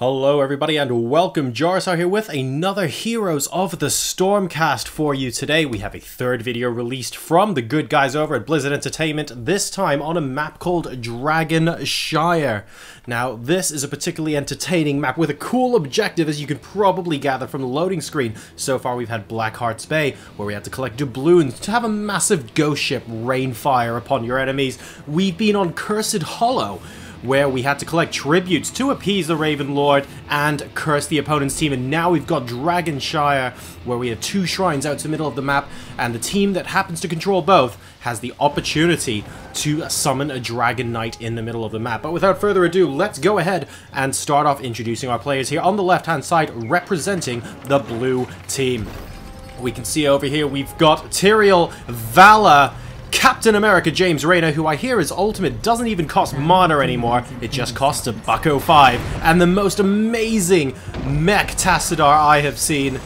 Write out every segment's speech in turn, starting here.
Hello everybody and welcome. Jarsar here with another Heroes of the Stormcast for you today. We have a third video released from the good guys over at Blizzard Entertainment, this time on a map called Dragon Shire. Now this is a particularly entertaining map with a cool objective, as you can probably gather from the loading screen. So far we've had Blackheart's Bay, where we had to collect doubloons to have a massive ghost ship rain fire upon your enemies. We've been on Cursed Hollow, where we had to collect tributes to appease the Raven Lord and curse the opponent's team. And now we've got Dragon Shire, where we have two shrines out to the middle of the map, and the team that happens to control both has the opportunity to summon a Dragon Knight in the middle of the map. But without further ado, let's go ahead and start off introducing our players here. On the left-hand side, representing the blue team, we can see over here we've got Tyrael, Vala, Captain America James Rayner, who I hear his ultimate doesn't even cost mana anymore, it just costs $1.05, and the most amazing mech Tassadar I have seen,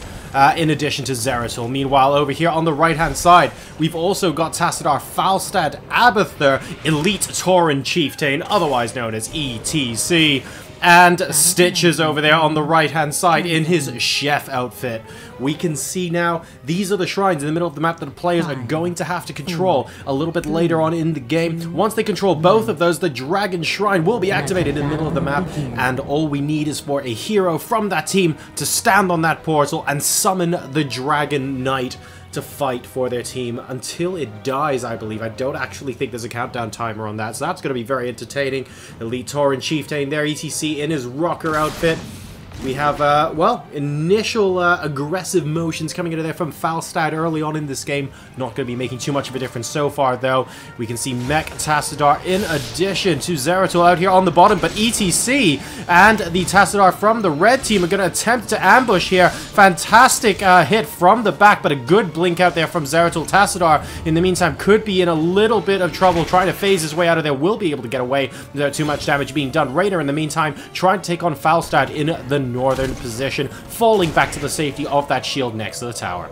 in addition to Zeratul. Meanwhile, over here on the right-hand side, we've also got Tassadar Falstad Abathur, Elite Tauren Chieftain, otherwise known as ETC, and Stitches over there on the right-hand side in his chef outfit. We can see now these are the shrines in the middle of the map that the players are going to have to control a little bit later on in the game. Once they control both of those, the Dragon Shrine will be activated in the middle of the map, and all we need is for a hero from that team to stand on that portal and summon the Dragon Knight to fight for their team until it dies, I believe. I don't actually think there's a countdown timer on that, so that's going to be very entertaining. Elite Tauren Chieftain there, ETC in his rocker outfit. We have, well, initial aggressive motions coming into there from Falstad early on in this game. Not going to be making too much of a difference so far, though. We can see Mech Tassadar in addition to Zeratul out here on the bottom, but ETC and the Tassadar from the red team are going to attempt to ambush here. Fantastic hit from the back, but a good blink out there from Zeratul. Tassadar, in the meantime, could be in a little bit of trouble trying to phase his way out of there. Will be able to get away without too much damage being done. Rayner, in the meantime, trying to take on Falstad in the northern position, falling back to the safety of that shield next to the tower.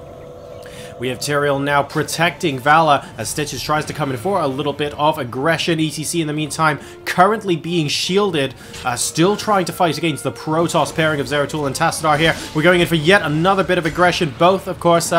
We have Tyrael now protecting Vala as Stitches tries to come in for a little bit of aggression. ETC, in the meantime, currently being shielded, still trying to fight against the Protoss pairing of Zeratul and Tassadar here. We're going in for yet another bit of aggression. Both, of course,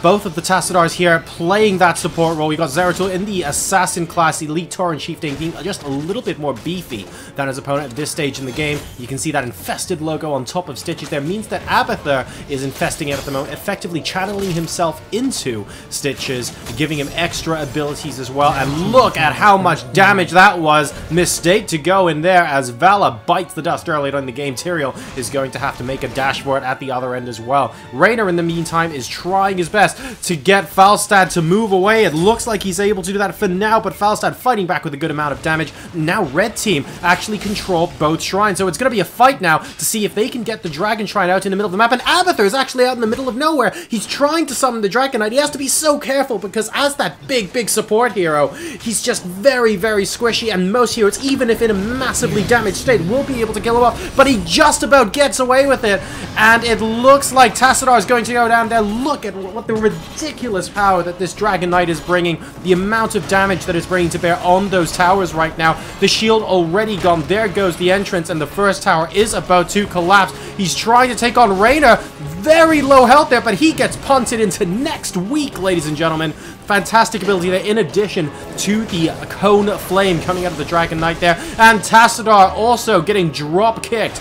both of the Tassadars here playing that support role. We got Zeratul in the Assassin class, Elite Tauren Chieftain, being just a little bit more beefy than his opponent at this stage in the game. You can see that infested logo on top of Stitches there means that Abathur is infesting it at the moment, effectively channeling himself into Stitches, giving him extra abilities as well. And look at how much damage that was. Mistake to go in there as Vala bites the dust early on in the game. Tyrael is going to have to make a dash for it at the other end as well. Rayner, in the meantime, is trying his best to get Falstad to move away. It looks like he's able to do that for now, but Falstad fighting back with a good amount of damage. Now red team actually control both shrines, so it's going to be a fight now to see if they can get the Dragon Shrine out in the middle of the map. And Abathur is actually out in the middle of nowhere. He's trying to summon the Dragon Knight. He has to be so careful because as that big support hero, he's just very squishy, and most heroes, even if in a massively damaged state, will be able to kill him off, but he just about gets away with it. And it looks like Tassadar is going to go down there. Look at what the ridiculous power that this Dragon Knight is bringing, the amount of damage that it's bringing to bear on those towers right now. The shield already gone. There goes the entrance, and the first tower is about to collapse. He's trying to take on Rayner. Very low health there, but he gets punted into next week, ladies and gentlemen. Fantastic ability there, in addition to the cone flame coming out of the Dragon Knight there. And Tassadar also getting drop kicked.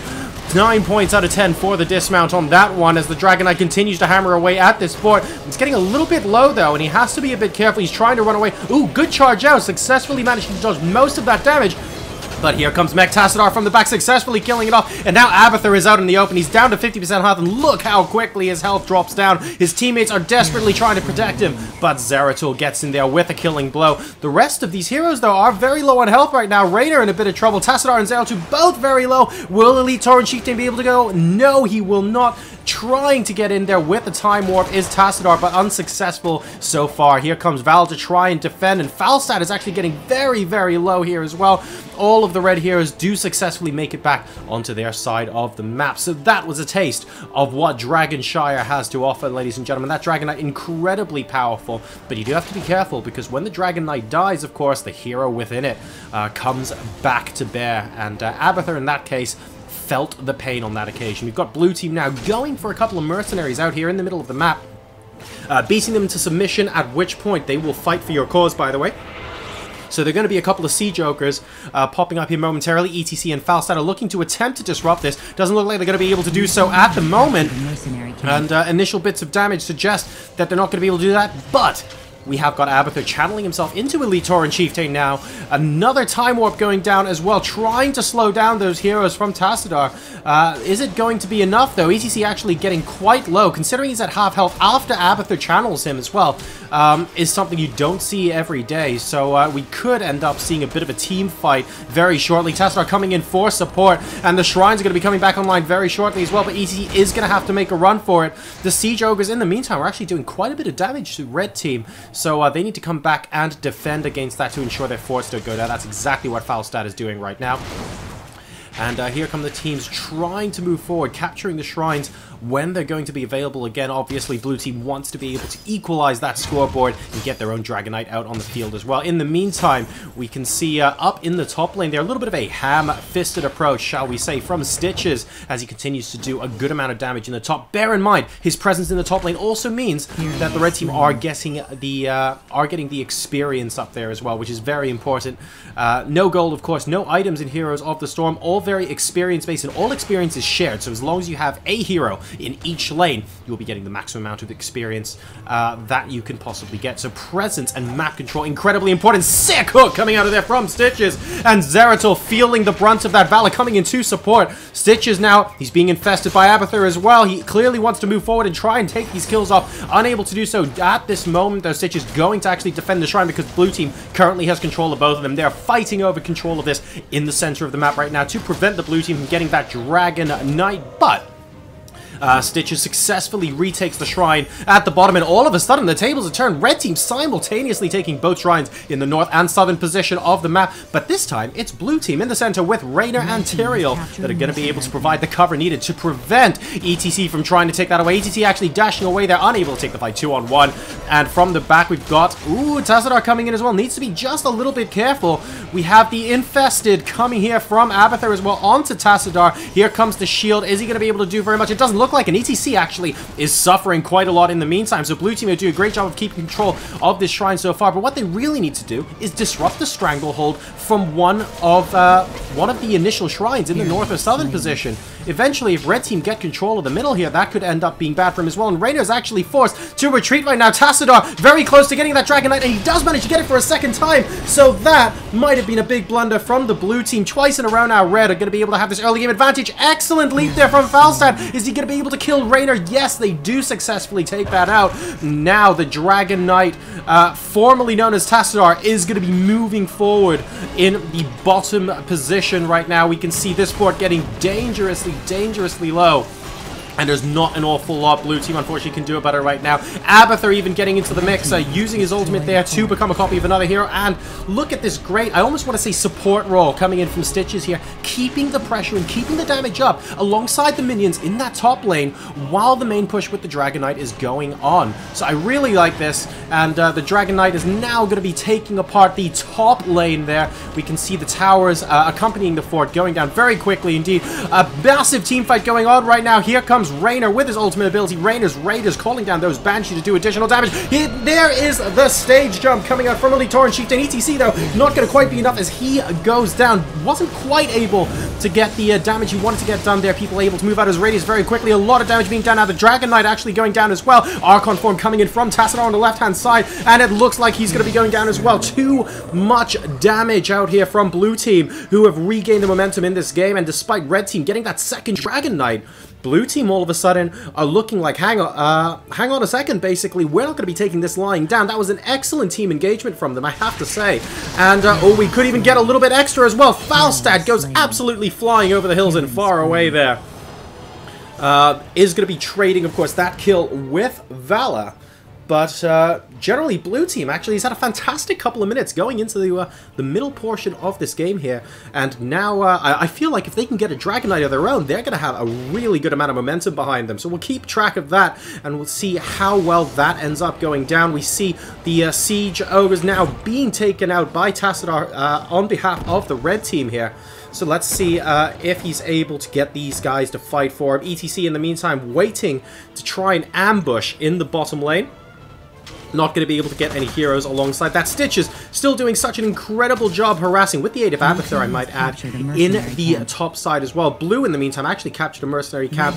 9 points out of 10 for the dismount on that one as the Dragon Knight continues to hammer away at this fort. It's getting a little bit low though, and he has to be a bit careful. He's trying to run away. Ooh, good charge out. Successfully managed to dodge most of that damage. But here comes Mech Tassadar from the back, successfully killing it off. And now Abathur is out in the open. He's down to 50% health, and look how quickly his health drops down. His teammates are desperately trying to protect him, but Zeratul gets in there with a killing blow. The rest of these heroes, though, are very low on health right now. Rayner in a bit of trouble. Tassadar and Zeratul both very low. Will Elite Tauren Chieftain be able to go? No, he will not. Trying to get in there with the Time Warp is Tassadar, but unsuccessful so far. Here comes Val to try and defend, and Falstad is actually getting very low here as well. All of the red heroes do successfully make it back onto their side of the map. So that was a taste of what Dragon Shire has to offer, ladies and gentlemen. That Dragon Knight, incredibly powerful, but you do have to be careful because when the Dragon Knight dies, of course, the hero within it comes back to bear. And Abathur, in that case, felt the pain on that occasion. We've got blue team now going for a couple of mercenaries out here in the middle of the map, beating them to submission, at which point they will fight for your cause, by the way. So there are going to be a couple of Siege Ogres popping up here momentarily. ETC and Falstad are looking to attempt to disrupt this. Doesn't look like they're going to be able to do so at the moment. And initial bits of damage suggest that they're not going to be able to do that. But we have got Abathur channeling himself into Elite Tauren Chieftain now. Another Time Warp going down as well, trying to slow down those heroes from Tassadar. Is it going to be enough, though? ETC actually getting quite low, considering he's at half health after Abathur channels him as well, is something you don't see every day. So we could end up seeing a bit of a team fight very shortly. Tassadar coming in for support, and the Shrines are going to be coming back online very shortly as well, but ETC is going to have to make a run for it. The Siege Ogres, in the meantime, are actually doing quite a bit of damage to Red Team. So they need to come back and defend against that to ensure their forts don't go down. That's exactly what Falstad is doing right now. And here come the teams trying to move forward, capturing the Shrines when they're going to be available again. Obviously, blue team wants to be able to equalize that scoreboard and get their own Dragonite out on the field as well. In the meantime, we can see up in the top lane there a little bit of a ham-fisted approach, shall we say, from Stitches as he continues to do a good amount of damage in the top. Bear in mind, his presence in the top lane also means that the red team are getting the experience up there as well, which is very important. No gold, of course, no items in Heroes of the Storm, all very experience-based, and all experience is shared. So as long as you have a hero in each lane, you'll be getting the maximum amount of experience that you can possibly get. So presence and map control, incredibly important. Sick hook coming out of there from Stitches, and Zeratul feeling the brunt of that. Valor coming in to support. Stitches now, he's being infested by Abathur as well. He clearly wants to move forward and try and take these kills off. Unable to do so at this moment, though. Stitches going to actually defend the Shrine because blue team currently has control of both of them. They're fighting over control of this in the center of the map right now to prevent the blue team from getting that Dragon Knight, but Stitches successfully retakes the Shrine at the bottom, and all of a sudden the tables are turned. Red team simultaneously taking both Shrines in the north and southern position of the map, but this time it's blue team in the center with Raynor and Tyrael that are going to be able to provide the cover needed to prevent ETC from trying to take that away. ETC actually dashing away. They're unable to take the fight 2-on-1, and from the back we've got Tassadar coming in as well. Needs to be just a little bit careful. We have the Infested coming here from Abathur as well onto Tassadar. Here comes the shield. Is he going to be able to do very much? It doesn't look like an ETC actually is suffering quite a lot in the meantime, so blue team are doing a great job of keeping control of this Shrine so far, but what they really need to do is disrupt the Stranglehold from one of the initial Shrines in the north or southern position. Eventually, if red team get control of the middle here, that could end up being bad for him as well, and Raynor's actually forced to retreat right now. Tassadar very close to getting that Dragon Knight, and he does manage to get it for a second time, so that might have been a big blunder from the blue team. Twice in a row now, red are going to be able to have this early game advantage. Excellent leap there from Falstad. Is he going to be able to kill Raynor? Yes, they do successfully take that out. Now the Dragon Knight, formerly known as Tassadar, is going to be moving forward in the bottom position right now. We can see this fort getting dangerously low. And there's not an awful lot blue team, unfortunately, can do about it right now. Abathur even getting into the mix, using his ultimate there to become a copy of another hero. And look at this great, I almost want to say support role coming in from Stitches here, keeping the pressure and keeping the damage up alongside the minions in that top lane while the main push with the Dragon Knight is going on. So I really like this, and the Dragon Knight is now going to be taking apart the top lane there. We can see the towers accompanying the fort going down very quickly indeed. A massive team fight going on right now. Here comes Raynor with his ultimate ability. Raynor's Raiders calling down those Banshees to do additional damage. There is the stage jump coming out from Elite Tauren Chieftain. ETC, though, not going to quite be enough as he goes down. Wasn't quite able to get the damage he wanted to get done there. People able to move out his radius very quickly. A lot of damage being done now. The Dragon Knight actually going down as well. Archon form coming in from Tassadar on the left-hand side, and it looks like he's going to be going down as well. Too much damage out here from blue team, who have regained the momentum in this game, and despite red team getting that second Dragon Knight, blue team all of a sudden are looking like, hang on a second, basically, we're not going to be taking this lying down. That was an excellent team engagement from them, I have to say. And, oh, we could even get a little bit extra as well. Falstad goes absolutely flying over the hills and far away there. Is going to be trading, of course, that kill with Valor. But generally, blue team actually has had a fantastic couple of minutes going into the middle portion of this game here. And now I feel like if they can get a Dragon Knight of their own, they're going to have a really good amount of momentum behind them. So we'll keep track of that, and we'll see how well that ends up going down. We see the Siege Ogres now being taken out by Tassadar on behalf of the red team here. So let's see if he's able to get these guys to fight for him. ETC, in the meantime, waiting to try and ambush in the bottom lane. Not going to be able to get any heroes alongside that. Stitch is still doing such an incredible job harassing, with the aid of Abathur, I might add, in the top side as well. Blue, in the meantime, actually captured a mercenary camp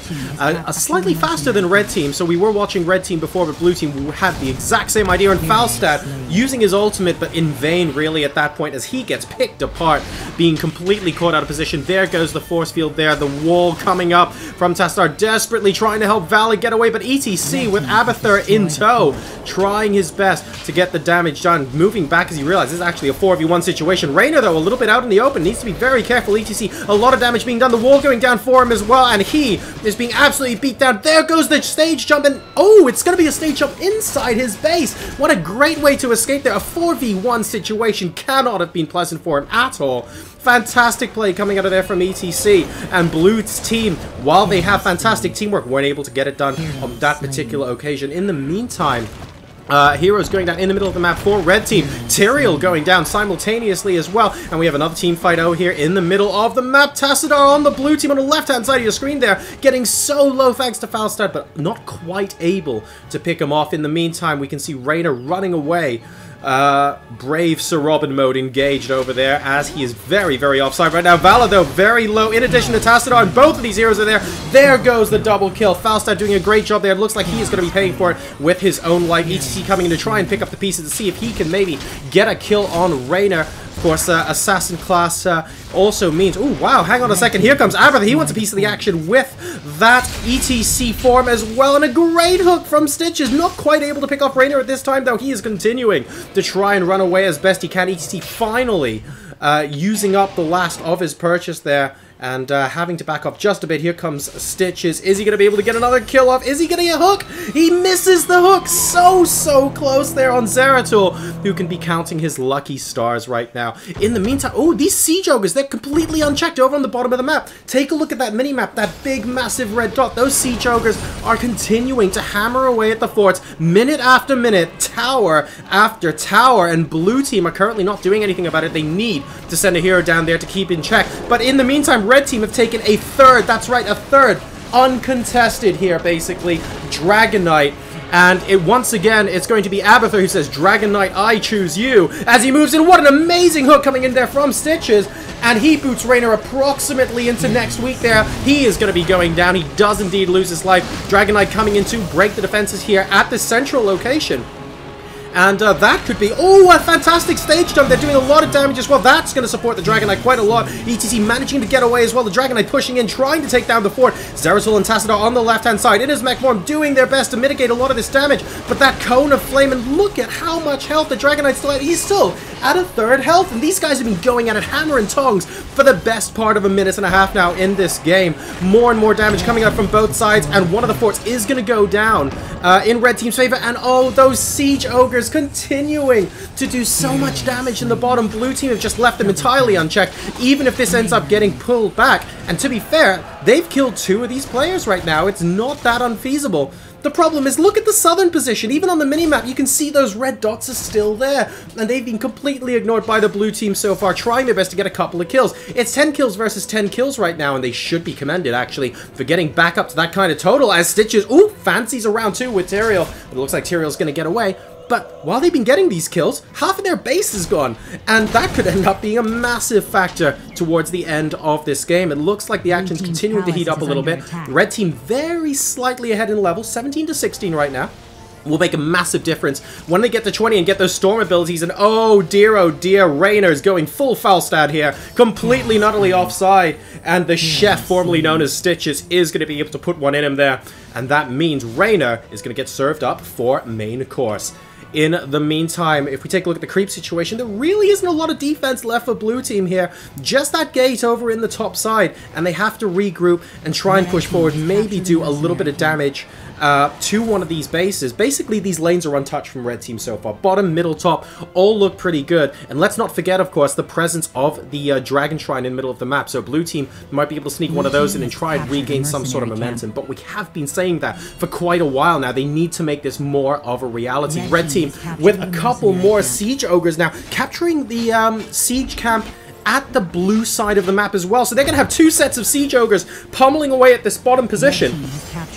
slightly faster than Red Team. So we were watching Red Team before, but Blue Team had the exact same idea. And Falstad using his ultimate, but in vain, really, at that point, as he gets picked apart, being completely caught out of position. There goes the force field there. The wall coming up from Tastar, desperately trying to help Valid get away, but ETC with Abathur in tow, trying his best to get the damage done, moving back as he realizes this is actually a 4v1 situation. Raynor, though, a little bit out in the open, needs to be very careful. ETC, a lot of damage being done, the wall going down for him as well, and he is being absolutely beat down. There goes the stage jump, and oh, it's going to be a stage jump inside his base. What a great way to escape there. A 4v1 situation cannot have been pleasant for him at all. Fantastic play coming out of there from ETC, and Blue's team, while they have fantastic teamwork, weren't able to get it done on that particular occasion. In the meantime, Heroes going down in the middle of the map for Red Team. Tyrael going down simultaneously as well. And we have another team fight out here in the middle of the map. Tassadar on the Blue Team on the left-hand side of your screen there. Getting so low thanks to Falstad, but not quite able to pick him off. In the meantime, we can see Raynor running away. Brave Sir Robin mode engaged over there, as he is very, very offside right now. Vala, though, very low. In addition to Tassadar, and both of these heroes are there. There goes the double kill. Falstad doing a great job there. It looks like he is going to be paying for it with his own life. ETC coming in to try and pick up the pieces to see if he can maybe get a kill on Raynor. Of course, Assassin class also means... Oh, wow, hang on a second. Here comes Abathur. He wants a piece of the action with that ETC form as well. And a great hook from Stitches. Not quite able to pick off Raynor at this time, though. He is continuing to try and run away as best he can. ETC finally using up the last of his purchase there. And having to back off just a bit. Here comes Stitches. Is he going to be able to get another kill off? Is he getting a hook? He misses the hook. So close there on Zeratul, who can be counting his lucky stars right now. In the meantime, oh, these Siege Ogres, they're completely unchecked over on the bottom of the map. Take a look at that mini-map, that big, massive red dot. Those Siege Ogres are continuing to hammer away at the forts, minute after minute, tower after tower, and Blue Team are currently not doing anything about it. They need to send a hero down there to keep in check. But in the meantime, Red Team have taken a third, that's right, a third, uncontested here, basically, Dragon Knight. And once again, it's going to be Abathur who says, Dragon Knight, I choose you, as he moves in. What an amazing hook coming in there from Stitches. And he boots Raynor approximately into next week there. He is going to be going down. He does indeed lose his life. Dragon Knight coming in to break the defenses here at the central location. And that could be... Oh, a fantastic stage jump. They're doing a lot of damage as well. That's going to support the Dragon Knight quite a lot. ETC managing to get away as well. The Dragon Knight pushing in, trying to take down the fort. Zeratul and Tassadar on the left-hand side in his mech form, doing their best to mitigate a lot of this damage. But that cone of flame, and look at how much health the Dragon Knight still has. He's still at a third health. And these guys have been going at it hammer and tongs for the best part of a minute and a half now in this game. More and more damage coming out from both sides. And one of the forts is going to go down in Red Team's favor. And oh, those Siege Ogres continuing to do so much damage in the bottom. Blue Team have just left them entirely unchecked, even if this ends up getting pulled back. And to be fair, they've killed 2 of these players right now. It's not that unfeasible. The problem is, look at the southern position. Even on the minimap, you can see those red dots are still there. And they've been completely ignored by the Blue Team so far, trying their best to get a couple of kills. It's 10 kills versus 10 kills right now, and they should be commended, actually, for getting back up to that kind of total, as Stitches, ooh, fancies around too with Tyrael. It looks like Tyrael's going to get away. But while they've been getting these kills, half of their base is gone. And that could end up being a massive factor towards the end of this game. It looks like the action's continuing to heat up a little bit. Red Team very slightly ahead in level, 17 to 16 right now. Will make a massive difference when they get to 20 and get those storm abilities. And oh dear, Raynor's going full Falstad here, completely not only offside, and the chef, formerly known as Stitches, is going to be able to put one in him there, and that means Raynor is going to get served up for main course. In the meantime, if we take a look at the creep situation, there really isn't a lot of defense left for Blue Team here. Just that gate over in the top side, and they have to regroup and try and push forward, maybe do a little bit of damage to one of these bases. Basically, these lanes are untouched from Red Team so far. Bottom, middle, top, all look pretty good. And let's not forget, of course, the presence of the Dragon Shrine in the middle of the map. So Blue Team might be able to sneak one of those in and try and regain some sort of momentum. But we have been saying that for quite a while now. They need to make this more of a reality. Red Team with a couple more Siege Ogres now, capturing the Siege camp at the blue side of the map as well. So they're going to have two sets of siege ogres pummeling away at this bottom position.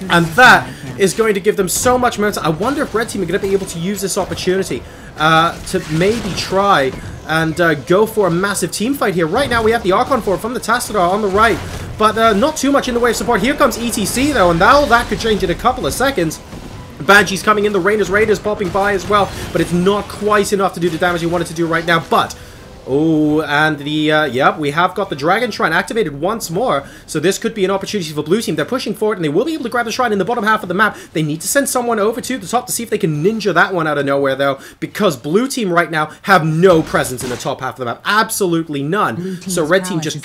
And that is going to give them so much momentum. I wonder if red team are going to be able to use this opportunity to maybe try and go for a massive team fight here. Right now we have the Archon forward from the Tastadar on the right, but not too much in the way of support. Here comes ETC though, and now that could change in a couple of seconds. Banshee's coming in, the Raiders popping by as well, but it's not quite enough to do the damage you wanted to do right now. But oh, and the, yep, we have got the Dragon Shrine activated once more, so this could be an opportunity for blue team. They're pushing forward, and they will be able to grab the Shrine in the bottom half of the map. They need to send someone over to the top to see if they can ninja that one out of nowhere, though, because blue team right now have no presence in the top half of the map. Absolutely none. So red team just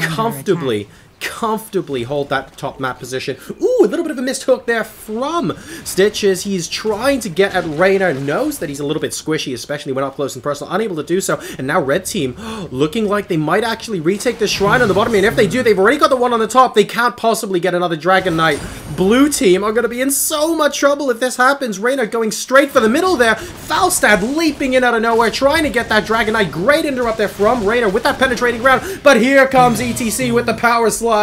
comfortably hold that top map position. Ooh, a little bit of a missed hook there from Stitches. He's trying to get at Raynor, knows that he's a little bit squishy, especially when up close and personal, unable to do so. And now red team looking like they might actually retake the Shrine on the bottom. And if they do, they've already got the one on the top. They can't possibly get another Dragon Knight. Blue team are going to be in so much trouble if this happens. Raynor going straight for the middle there. Falstad leaping in out of nowhere, trying to get that Dragon Knight. Great interrupt there from Raynor with that penetrating round. But here comes ETC with the power slide.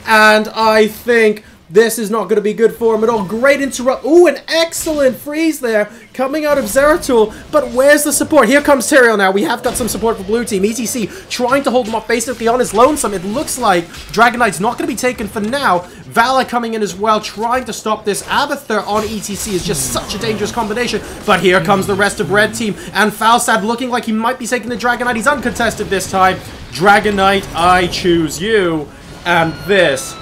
And I think this is not going to be good for him at all. Great interrupt. Ooh, an excellent freeze there coming out of Zeratul. But where's the support? Here comes Tyrael now. We have got some support for blue team. ETC trying to hold him off basically on his lonesome. It looks like Dragon Knight's not going to be taken for now. Vala coming in as well, trying to stop this. Abathur on ETC is just such a dangerous combination. But here comes the rest of red team. And Falstad looking like he might be taking the Dragon Knight. He's uncontested this time. Dragon Knight, I choose you. And this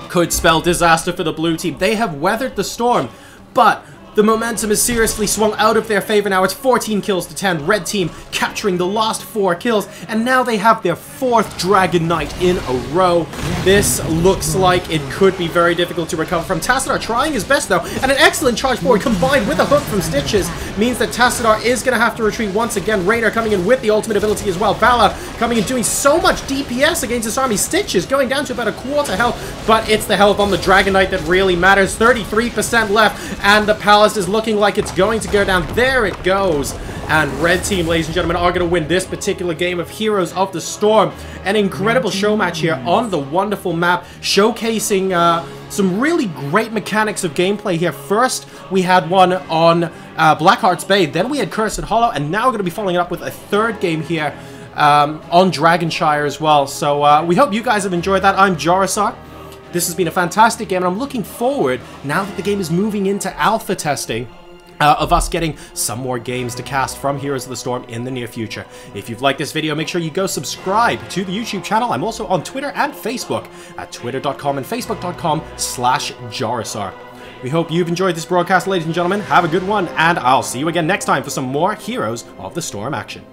could spell disaster for the blue team. They have weathered the storm, but the momentum is seriously swung out of their favor now. It's 14 kills to 10. Red team capturing the last 4 kills, and now they have their 4th Dragon Knight in a row. This looks like it could be very difficult to recover from. Tastadar trying his best though, and an excellent charge forward combined with a hook from Stitches means that Tastadar is going to have to retreat once again. Raynor coming in with the ultimate ability as well. Vala coming in doing so much DPS against this army. Stitches going down to about a quarter health, but it's the health on the Dragon Knight that really matters. 33% left, and the Palace is looking like it's going to go down. There it goes. And red team, ladies and gentlemen, are going to win this particular game of Heroes of the Storm. An incredible show match here on the wonderful map, showcasing some really great mechanics of gameplay here. First, we had one on Blackheart's Bay, then we had Cursed Hollow, and now we're going to be following it up with a third game here on Shire as well. So we hope you guys have enjoyed that. I'm Jarasar. This has been a fantastic game, and I'm looking forward, now that the game is moving into alpha testing, of us getting some more games to cast from Heroes of the Storm in the near future. If you've liked this video, make sure you go subscribe to the YouTube channel. I'm also on Twitter and Facebook at twitter.com and facebook.com/Jarasar. We hope you've enjoyed this broadcast, ladies and gentlemen. Have a good one, and I'll see you again next time for some more Heroes of the Storm action.